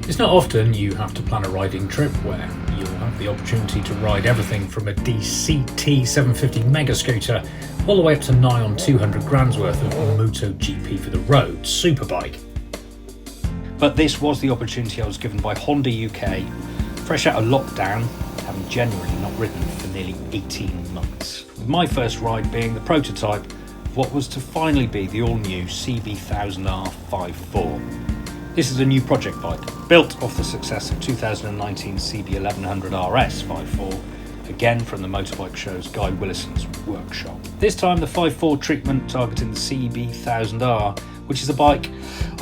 It's not often you have to plan a riding trip where you'll have the opportunity to ride everything from a DCT 750 mega scooter all the way up to nigh on 200 grand's worth of MotoGP for the road superbike. But this was the opportunity I was given by Honda UK, fresh out of lockdown, having genuinely not ridden for nearly 18 months. With my first ride being the prototype of what was to finally be the all-new CB1000R 5.4. This is a new project bike, built off the success of 2019 CB1100 RS 5.4, again from the Motorbike Show's Guy Willison's workshop. This time the 5.4 treatment targeting the CB1000R, which is a bike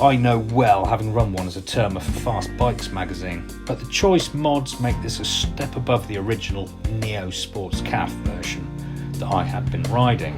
I know well, having run one as a termer for Fast Bikes magazine. But the choice mods make this a step above the original Neo Sports CAF version that I had been riding.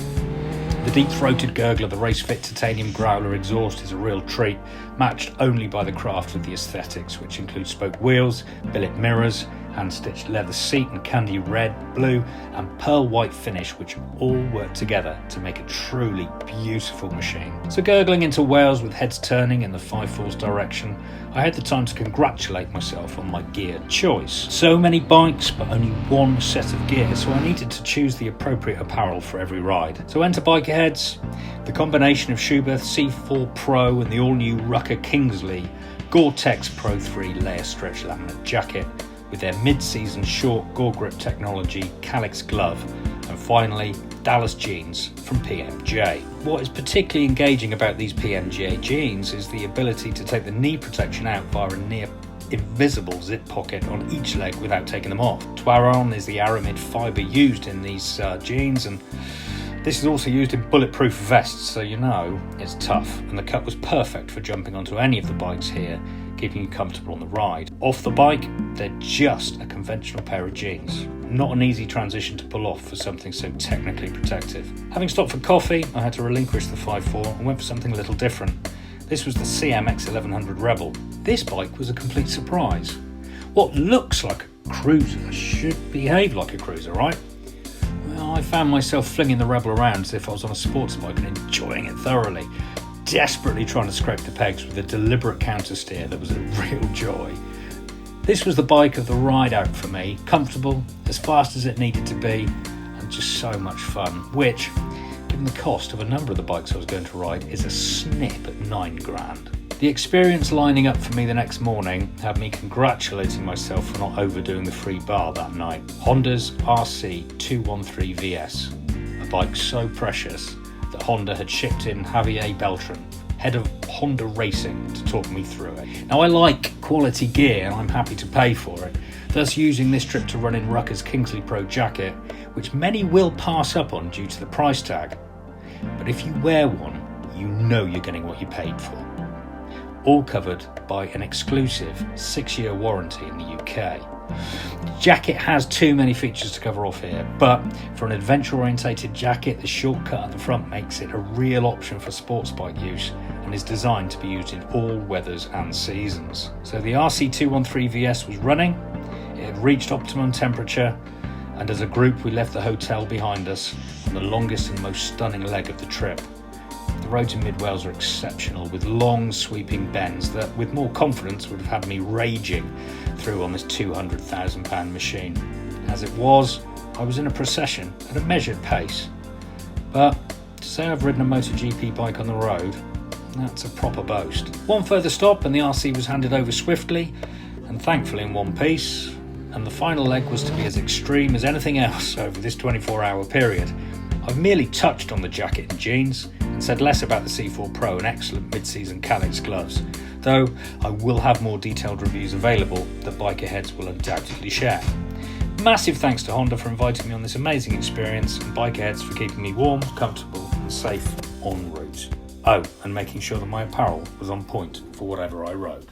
The deep-throated gurgle of the race-fit titanium growler exhaust is a real treat, matched only by the craft of the aesthetics, which include spoke wheels, billet mirrors, hand-stitched leather seat and candy red, blue and pearl white finish, which all work together to make a truly beautiful machine. So gurgling into Wales with heads turning in the 5.4's direction, I had the time to congratulate myself on my gear choice. So many bikes, but only one set of gear, so I needed to choose the appropriate apparel for every ride. So enter Bikerheadz, the combination of Schuberth C4 Pro and the all-new Rucker Kingsley Gore-Tex Pro 3 layer stretch laminate jacket, with their mid-season short gore grip technology Calyx glove, and finally Dallas jeans from PMJ. What is particularly engaging about these PMJ jeans is the ability to take the knee protection out via a near invisible zip pocket on each leg without taking them off. Twaron is the aramid fibre used in these jeans, and this is also used in bulletproof vests, so you know it's tough, and the cut was perfect for jumping onto any of the bikes here, keeping you comfortable on the ride. Off the bike, they're just a conventional pair of jeans. Not an easy transition to pull off for something so technically protective. Having stopped for coffee, I had to relinquish the 5.4 and went for something a little different. This was the CMX 1100 Rebel. This bike was a complete surprise. What looks like a cruiser should behave like a cruiser, right? Well, I found myself flinging the Rebel around as if I was on a sports bike and enjoying it thoroughly, desperately trying to scrape the pegs with a deliberate counter steer that was a real joy. This was the bike of the ride out for me, comfortable, as fast as it needed to be, and just so much fun, which, given the cost of a number of the bikes I was going to ride, is a snip at $9,000. The experience lining up for me the next morning had me congratulating myself for not overdoing the free bar that night. Honda's RC213 VS, a bike so precious that Honda had shipped in Javier Beltran, head of Honda Racing, to talk me through it. Now I like quality gear and I'm happy to pay for it, thus using this trip to run in Rucker's Kingsley Pro Jacket, which many will pass up on due to the price tag. But if you wear one, you know you're getting what you paid for. All covered by an exclusive 6-year warranty in the UK. The jacket has too many features to cover off here, but for an adventure-orientated jacket, the shortcut at the front makes it a real option for sports bike use and is designed to be used in all weathers and seasons. So the RC213 VS was running, it had reached optimum temperature, and as a group we left the hotel behind us on the longest and most stunning leg of the trip. The roads in mid-Wales are exceptional, with long sweeping bends that with more confidence would have had me raging through on this £200,000 machine. As it was, I was in a procession at a measured pace. But to say I've ridden a MotoGP bike on the road, that's a proper boast. One further stop and the RC was handed over swiftly and thankfully in one piece, and the final leg was to be as extreme as anything else over this 24-hour period. I've merely touched on the jacket and jeans and said less about the C4 Pro and excellent mid-season Calyx gloves, though I will have more detailed reviews available that Bikerheadz will undoubtedly share. Massive thanks to Honda for inviting me on this amazing experience, and Bikerheadz for keeping me warm, comfortable and safe en route. Oh, and making sure that my apparel was on point for whatever I rode.